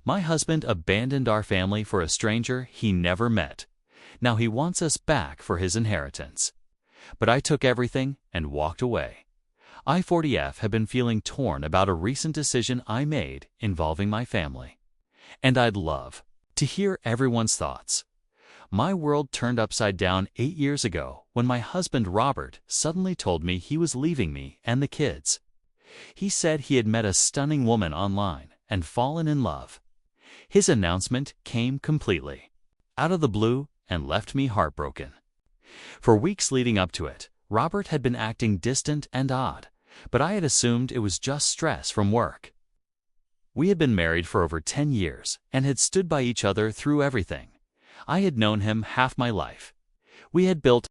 My husband abandoned our family for a stranger he never met. Now he wants us back for his inheritance. But I took everything and walked away. I-40F had been feeling torn about a recent decision I made involving my family. And I'd love to hear everyone's thoughts. My world turned upside down 8 years ago when my husband Robert suddenly told me he was leaving me and the kids. He said he had met a stunning woman online and fallen in love. His announcement came completely out of the blue and left me heartbroken. For weeks leading up to it, Robert had been acting distant and odd, but I had assumed it was just stress from work. We had been married for over 10 years and had stood by each other through everything. I had known him half my life. We had built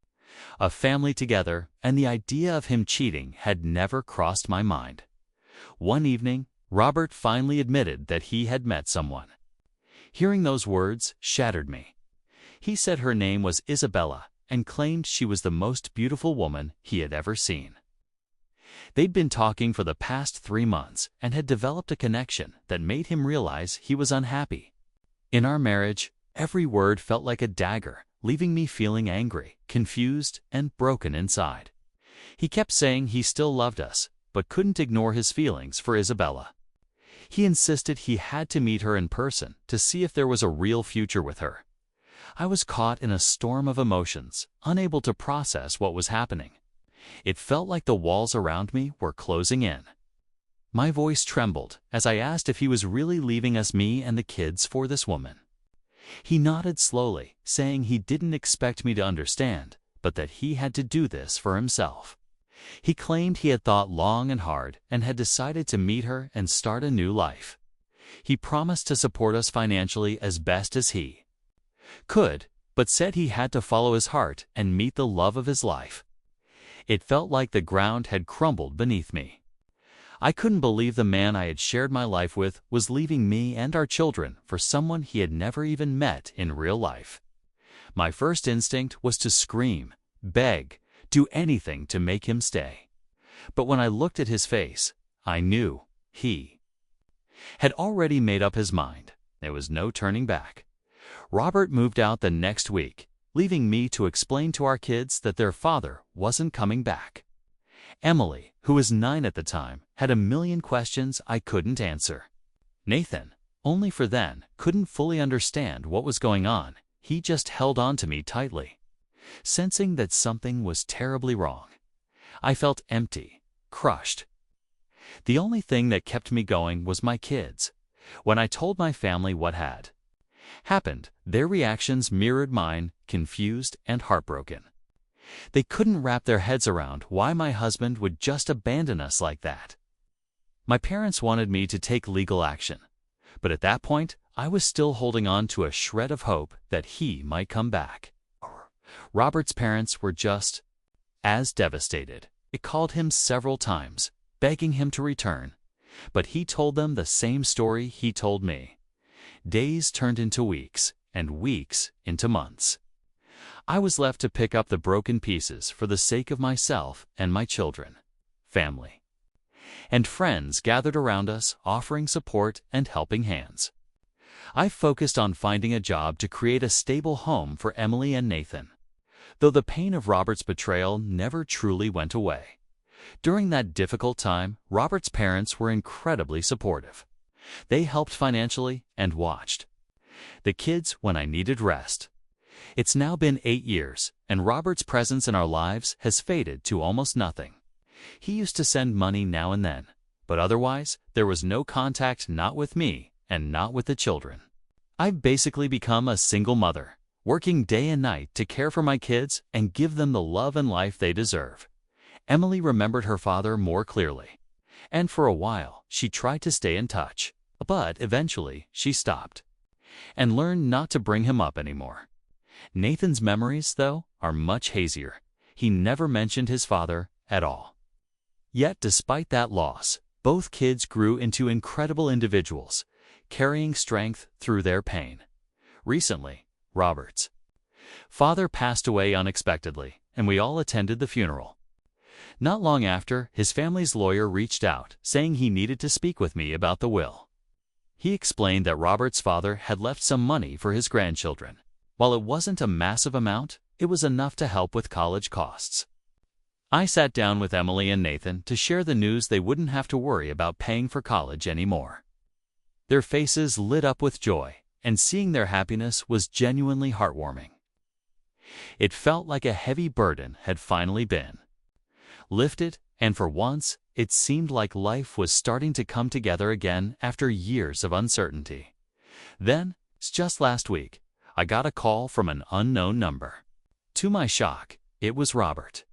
a family together, and the idea of him cheating had never crossed my mind. One evening, Robert finally admitted that he had met someone. Hearing those words shattered me. He said her name was Isabella and claimed she was the most beautiful woman he had ever seen. They'd been talking for the past 3 months and had developed a connection that made him realize he was unhappy. In our marriage, every word felt like a dagger, leaving me feeling angry, confused, and broken inside. He kept saying he still loved us, but couldn't ignore his feelings for Isabella. He insisted he had to meet her in person to see if there was a real future with her. I was caught in a storm of emotions, unable to process what was happening. It felt like the walls around me were closing in. My voice trembled as I asked if he was really leaving us, me and the kids, for this woman. He nodded slowly, saying he didn't expect me to understand, but that he had to do this for himself. He claimed he had thought long and hard and had decided to meet her and start a new life. He promised to support us financially as best as he could, but said he had to follow his heart and meet the love of his life. It felt like the ground had crumbled beneath me. I couldn't believe the man I had shared my life with was leaving me and our children for someone he had never even met in real life. My first instinct was to scream, beg, do anything to make him stay. But when I looked at his face, I knew he had already made up his mind. There was no turning back. Robert moved out the next week, leaving me to explain to our kids that their father wasn't coming back. Emily, who was 9 at the time, had a million questions I couldn't answer. Nathan, only for then, couldn't fully understand what was going on. He just held on to me tightly, sensing that something was terribly wrong. I felt empty, crushed. The only thing that kept me going was my kids. When I told my family what had happened, their reactions mirrored mine, confused and heartbroken. They couldn't wrap their heads around why my husband would just abandon us like that. My parents wanted me to take legal action, but at that point, I was still holding on to a shred of hope that he might come back. Robert's parents were just as devastated. They called him several times, begging him to return, but he told them the same story he told me. Days turned into weeks, and weeks into months. I was left to pick up the broken pieces for the sake of myself and my children. Family and friends gathered around us, offering support and helping hands. I focused on finding a job to create a stable home for Emily and Nathan, though the pain of Robert's betrayal never truly went away. During that difficult time, Robert's parents were incredibly supportive. They helped financially and watched the kids when I needed rest. It's now been 8 years, and Robert's presence in our lives has faded to almost nothing. He used to send money now and then, but otherwise, there was no contact, not with me and not with the children. I've basically become a single mother, working day and night to care for my kids and give them the love and life they deserve. Emily remembered her father more clearly, and for a while, she tried to stay in touch, but eventually she stopped and learned not to bring him up anymore. Nathan's memories, though, are much hazier. He never mentioned his father at all. Yet, despite that loss, both kids grew into incredible individuals, carrying strength through their pain. Recently, Robert's father passed away unexpectedly, and we all attended the funeral. Not long after, his family's lawyer reached out, saying he needed to speak with me about the will. He explained that Robert's father had left some money for his grandchildren. While it wasn't a massive amount, it was enough to help with college costs. I sat down with Emily and Nathan to share the news they wouldn't have to worry about paying for college anymore. Their faces lit up with joy, and seeing their happiness was genuinely heartwarming. It felt like a heavy burden had finally been lifted, and for once, it seemed like life was starting to come together again after years of uncertainty. Then, just last week, I got a call from an unknown number. To my shock, it was Robert.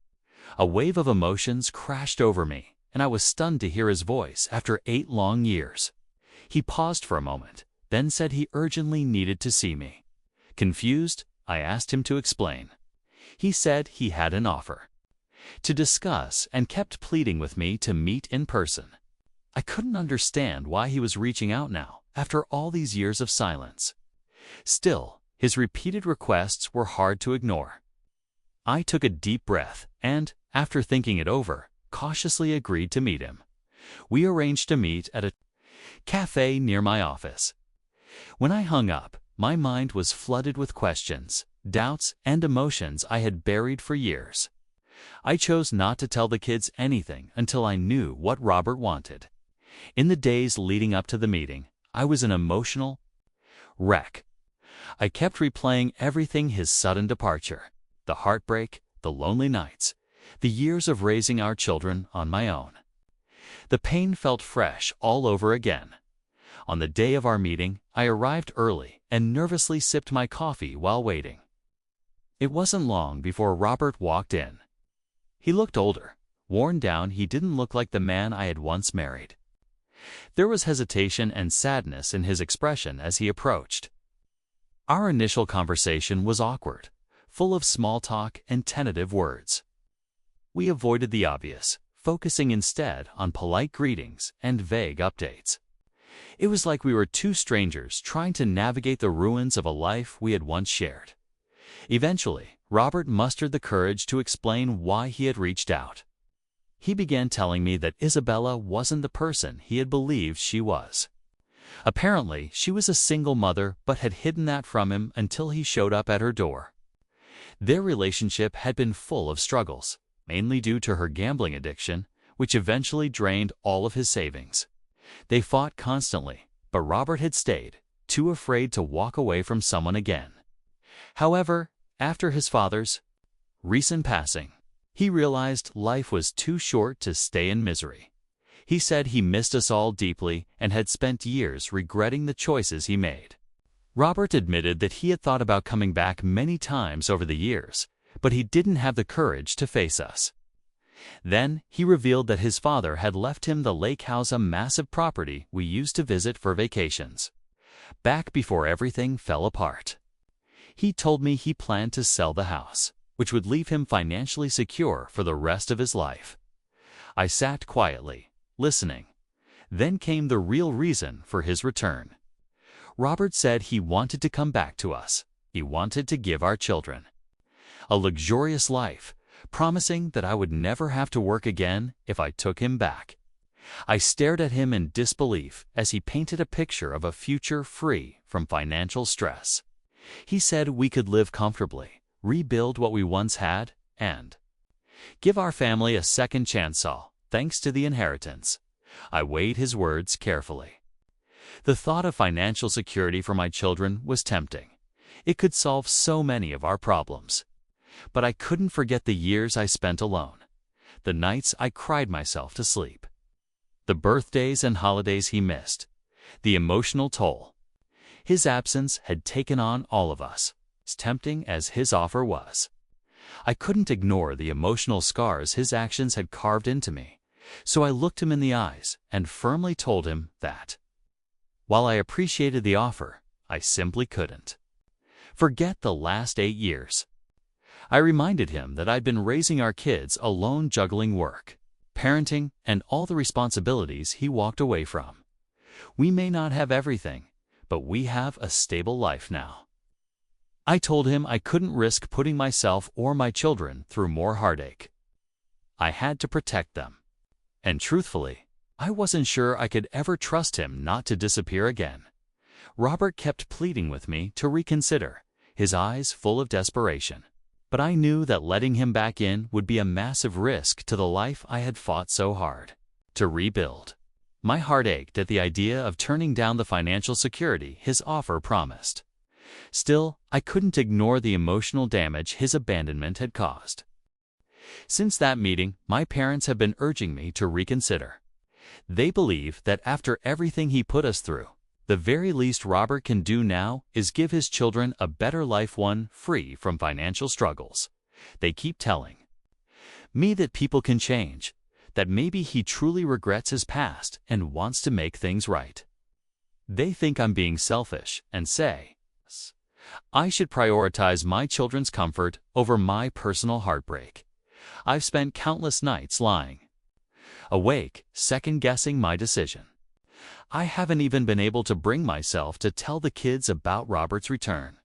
A wave of emotions crashed over me, and I was stunned to hear his voice after 8 long years. He paused for a moment, then said he urgently needed to see me. Confused, I asked him to explain. He said he had an offer to discuss and kept pleading with me to meet in person. I couldn't understand why he was reaching out now, after all these years of silence. Still, his repeated requests were hard to ignore. I took a deep breath and, after thinking it over, cautiously agreed to meet him. We arranged to meet at a cafe near my office. When I hung up, my mind was flooded with questions, doubts, and emotions I had buried for years. I chose not to tell the kids anything until I knew what Robert wanted. In the days leading up to the meeting, I was an emotional wreck. I kept replaying everything: his sudden departure, the heartbreak, the lonely nights, the years of raising our children on my own. The pain felt fresh all over again. On the day of our meeting, I arrived early and nervously sipped my coffee while waiting. It wasn't long before Robert walked in. He looked older, worn down. He didn't look like the man I had once married. There was hesitation and sadness in his expression as he approached. Our initial conversation was awkward, full of small talk and tentative words. We avoided the obvious, focusing instead on polite greetings and vague updates. It was like we were two strangers trying to navigate the ruins of a life we had once shared. Eventually, Robert mustered the courage to explain why he had reached out. He began telling me that Isabella wasn't the person he had believed she was. Apparently, she was a single mother but had hidden that from him until he showed up at her door. Their relationship had been full of struggles, mainly due to her gambling addiction, which eventually drained all of his savings. They fought constantly, but Robert had stayed, too afraid to walk away from someone again. However, after his father's recent passing, he realized life was too short to stay in misery. He said he missed us all deeply and had spent years regretting the choices he made. Robert admitted that he had thought about coming back many times over the years, but he didn't have the courage to face us. Then, he revealed that his father had left him the lake house, a massive property we used to visit for vacations, back before everything fell apart. He told me he planned to sell the house, which would leave him financially secure for the rest of his life. I sat quietly, listening. Then came the real reason for his return. Robert said he wanted to come back to us. He wanted to give our children a luxurious life, promising that I would never have to work again if I took him back. I stared at him in disbelief as he painted a picture of a future free from financial stress. He said we could live comfortably, rebuild what we once had, and give our family a second chance, all thanks to the inheritance. I weighed his words carefully. The thought of financial security for my children was tempting. It could solve so many of our problems. But I couldn't forget the years I spent alone, the nights I cried myself to sleep, the birthdays and holidays he missed, the emotional toll his absence had taken on all of us, as tempting as his offer was. I couldn't ignore the emotional scars his actions had carved into me, so I looked him in the eyes and firmly told him that, while I appreciated the offer, I simply couldn't forget the last 8 years. I reminded him that I'd been raising our kids alone, juggling work, parenting, and all the responsibilities he walked away from. We may not have everything, but we have a stable life now. I told him I couldn't risk putting myself or my children through more heartache. I had to protect them. And truthfully, I wasn't sure I could ever trust him not to disappear again. Robert kept pleading with me to reconsider, his eyes full of desperation. But I knew that letting him back in would be a massive risk to the life I had fought so hard to rebuild. My heart ached at the idea of turning down the financial security his offer promised. Still, I couldn't ignore the emotional damage his abandonment had caused. Since that meeting, my parents have been urging me to reconsider. They believe that after everything he put us through, the very least Robert can do now is give his children a better life, one free from financial struggles. They keep telling me that people can change, that maybe he truly regrets his past and wants to make things right. They think I'm being selfish and say I should prioritize my children's comfort over my personal heartbreak. I've spent countless nights lying awake, second-guessing my decision. I haven't even been able to bring myself to tell the kids about Robert's return.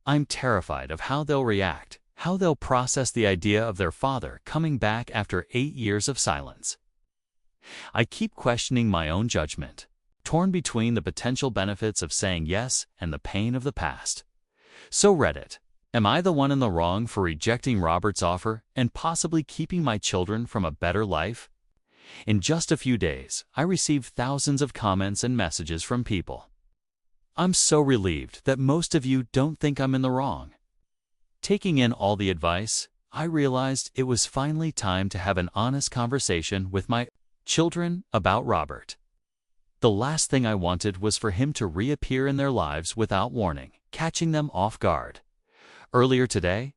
I'm terrified of how they'll react, how they'll process the idea of their father coming back after 8 years of silence. I keep questioning my own judgment, torn between the potential benefits of saying yes and the pain of the past. So Reddit, am I the one in the wrong for rejecting Robert's offer and possibly keeping my children from a better life? In just a few days, I received thousands of comments and messages from people. I'm so relieved that most of you don't think I'm in the wrong. Taking in all the advice, I realized it was finally time to have an honest conversation with my children about Robert. The last thing I wanted was for him to reappear in their lives without warning, catching them off guard. Earlier today,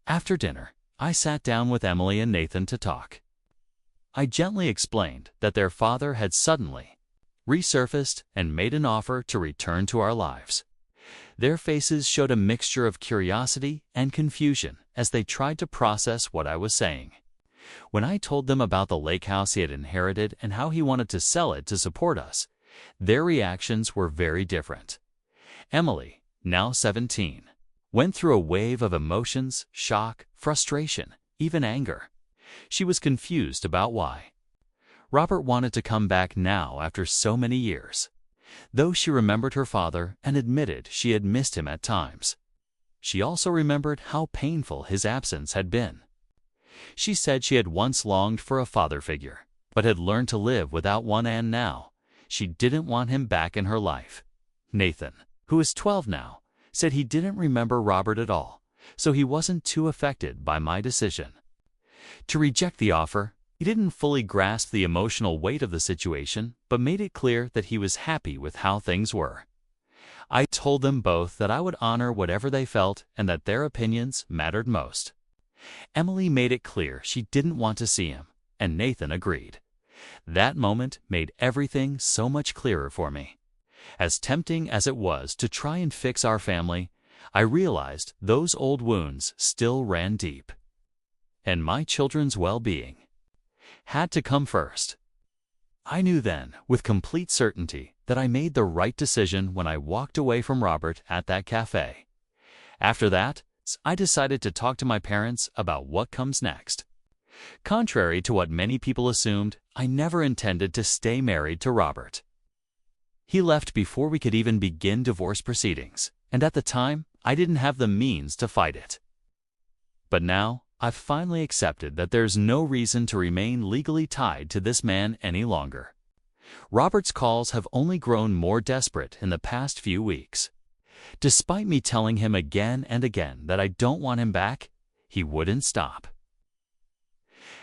after dinner, I sat down with Emily and Nathan to talk. I gently explained that their father had suddenly resurfaced and made an offer to return to our lives. Their faces showed a mixture of curiosity and confusion as they tried to process what I was saying. When I told them about the lake house he had inherited and how he wanted to sell it to support us, their reactions were very different. Emily, now 17, went through a wave of emotions, shock, frustration, even anger. She was confused about why Robert wanted to come back now after so many years, though she remembered her father and admitted she had missed him at times. She also remembered how painful his absence had been. She said she had once longed for a father figure, but had learned to live without one, and now she didn't want him back in her life. Nathan, who is 12 now, said he didn't remember Robert at all, so he wasn't too affected by my decision to reject the offer. He didn't fully grasp the emotional weight of the situation, but made it clear that he was happy with how things were. I told them both that I would honor whatever they felt and that their opinions mattered most. Emily made it clear she didn't want to see him, and Nathan agreed. That moment made everything so much clearer for me. As tempting as it was to try and fix our family, I realized those old wounds still ran deep. And my children's well-being had to come first. I knew then, with complete certainty, that I made the right decision when I walked away from Robert at that cafe. After that, I decided to talk to my parents about what comes next. Contrary to what many people assumed, I never intended to stay married to Robert. He left before we could even begin divorce proceedings, and at the time, I didn't have the means to fight it. But now, I've finally accepted that there's no reason to remain legally tied to this man any longer. Robert's calls have only grown more desperate in the past few weeks. Despite me telling him again and again that I don't want him back, he wouldn't stop.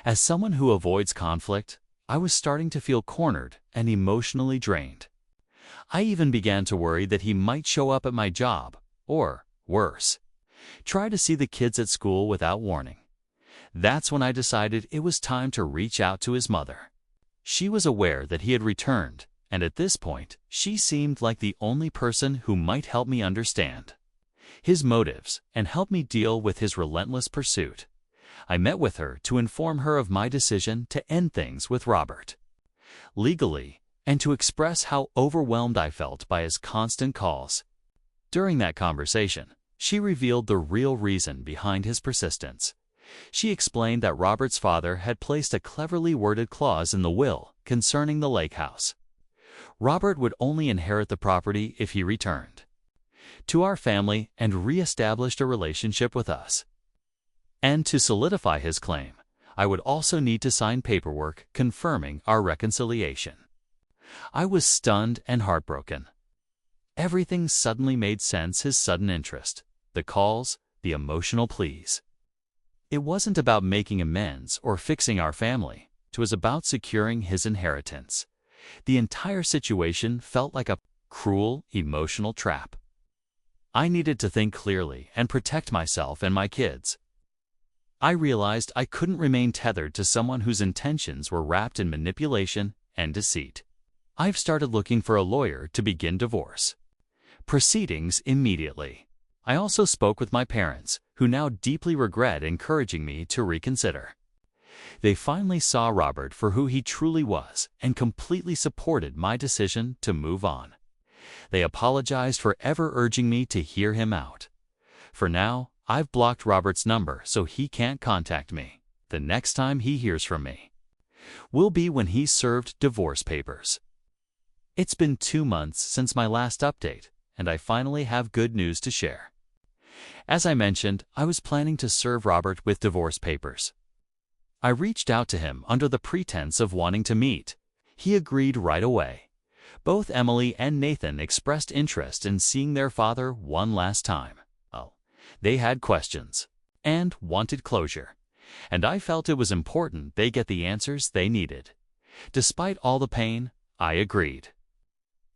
As someone who avoids conflict, I was starting to feel cornered and emotionally drained. I even began to worry that he might show up at my job, or, worse, try to see the kids at school without warning. That's when I decided it was time to reach out to his mother. She was aware that he had returned, and at this point, she seemed like the only person who might help me understand his motives and help me deal with his relentless pursuit. I met with her to inform her of my decision to end things with Robert legally, and to express how overwhelmed I felt by his constant calls. During that conversation, she revealed the real reason behind his persistence. She explained that Robert's father had placed a cleverly worded clause in the will concerning the lake house. Robert would only inherit the property if he returned to our family and re-established a relationship with us. And to solidify his claim, I would also need to sign paperwork confirming our reconciliation. I was stunned and heartbroken. Everything suddenly made sense: his sudden interest, the calls, the emotional pleas. It wasn't about making amends or fixing our family. It was about securing his inheritance. The entire situation felt like a cruel, emotional trap. I needed to think clearly and protect myself and my kids. I realized I couldn't remain tethered to someone whose intentions were wrapped in manipulation and deceit. I've started looking for a lawyer to begin divorce proceedings immediately. I also spoke with my parents, who now deeply regret encouraging me to reconsider. They finally saw Robert for who he truly was and completely supported my decision to move on. They apologized for ever urging me to hear him out. For now, I've blocked Robert's number so he can't contact me. The next time he hears from me will be when he's served divorce papers. It's been 2 months since my last update, and I finally have good news to share. As I mentioned, I was planning to serve Robert with divorce papers. I reached out to him under the pretense of wanting to meet. He agreed right away. Both Emily and Nathan expressed interest in seeing their father one last time. Oh, they had questions and wanted closure, and I felt it was important they get the answers they needed. Despite all the pain, I agreed.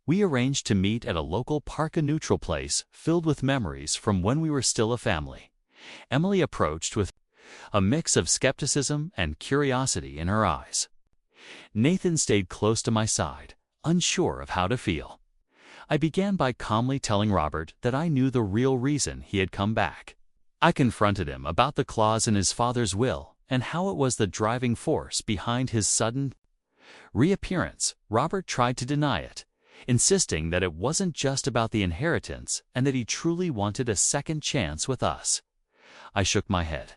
We arranged to meet at a local park-a-neutral place filled with memories from when we were still a family. Emily approached with a mix of skepticism and curiosity in her eyes. Nathan stayed close to my side, unsure of how to feel. I began by calmly telling Robert that I knew the real reason he had come back. I confronted him about the clause in his father's will and how it was the driving force behind his sudden reappearance. Robert tried to deny it, insisting that it wasn't just about the inheritance and that he truly wanted a second chance with us. I shook my head.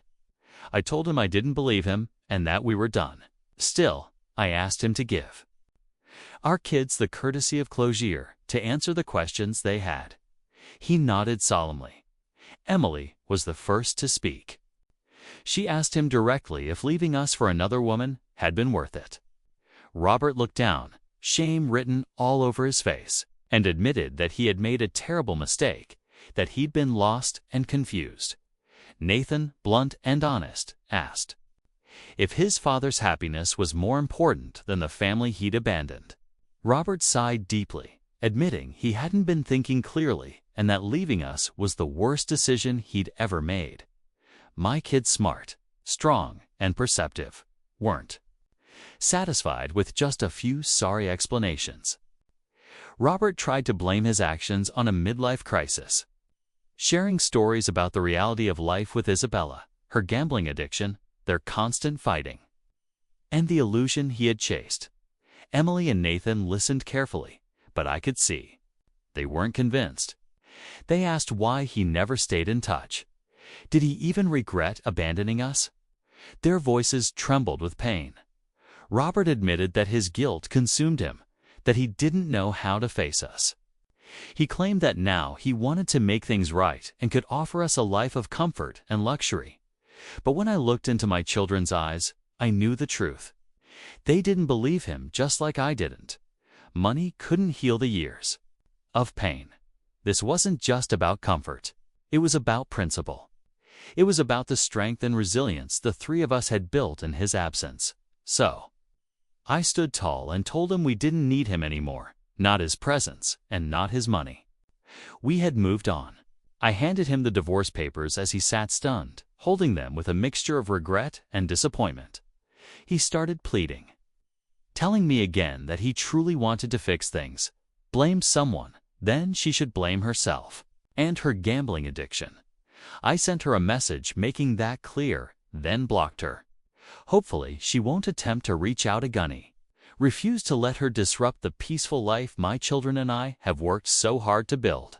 I told him I didn't believe him and that we were done. Still, I asked him to give our kids the courtesy of closure to answer the questions they had. He nodded solemnly. Emily was the first to speak. She asked him directly if leaving us for another woman had been worth it. Robert looked down, shame written all over his face, and admitted that he had made a terrible mistake, that he'd been lost and confused. Nathan, blunt and honest, asked if his father's happiness was more important than the family he'd abandoned. Robert sighed deeply, admitting he hadn't been thinking clearly and that leaving us was the worst decision he'd ever made. My kids, smart, strong, and perceptive, weren't satisfied with just a few sorry explanations. Robert tried to blame his actions on a midlife crisis, sharing stories about the reality of life with Isabella, her gambling addiction, their constant fighting, and the illusion he had chased. Emily and Nathan listened carefully, but I could see they weren't convinced. They asked why he never stayed in touch. Did he even regret abandoning us? Their voices trembled with pain. Robert admitted that his guilt consumed him, that he didn't know how to face us. He claimed that now he wanted to make things right and could offer us a life of comfort and luxury. But when I looked into my children's eyes, I knew the truth. They didn't believe him just like I didn't. Money couldn't heal the years of pain. This wasn't just about comfort. It was about principle. It was about the strength and resilience the three of us had built in his absence. So I stood tall and told him we didn't need him anymore, not his presence and not his money. We had moved on. I handed him the divorce papers as he sat stunned, holding them with a mixture of regret and disappointment. He started pleading, telling me again that he truly wanted to fix things, blame someone, then she should blame herself, and her gambling addiction. I sent her a message making that clear, then blocked her. Hopefully, she won't attempt to reach out again. Refuse to let her disrupt the peaceful life my children and I have worked so hard to build.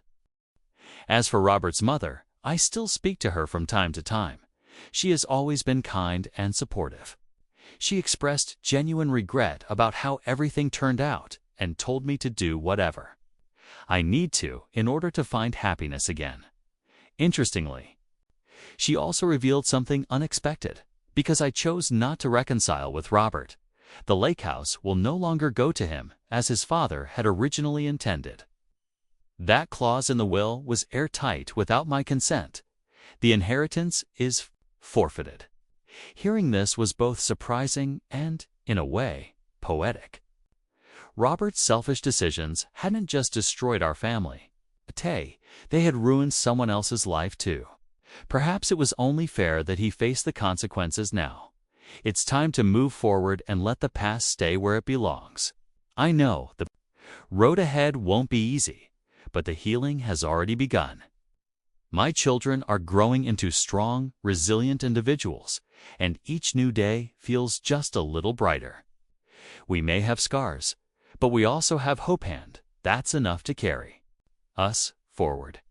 As for Robert's mother, I still speak to her from time to time. She has always been kind and supportive. She expressed genuine regret about how everything turned out and told me to do whatever I need to in order to find happiness again. Interestingly, she also revealed something unexpected. Because I chose not to reconcile with Robert, the lake house will no longer go to him as his father had originally intended. That clause in the will was airtight without my consent. The inheritance is forfeited. Hearing this was both surprising and, in a way, poetic. Robert's selfish decisions hadn't just destroyed our family. They had ruined someone else's life too. Perhaps it was only fair that he face the consequences now. It's time to move forward and let the past stay where it belongs. I know the road ahead won't be easy, but the healing has already begun. My children are growing into strong, resilient individuals, and each new day feels just a little brighter. We may have scars, but we also have hope, and that's enough to carry us forward.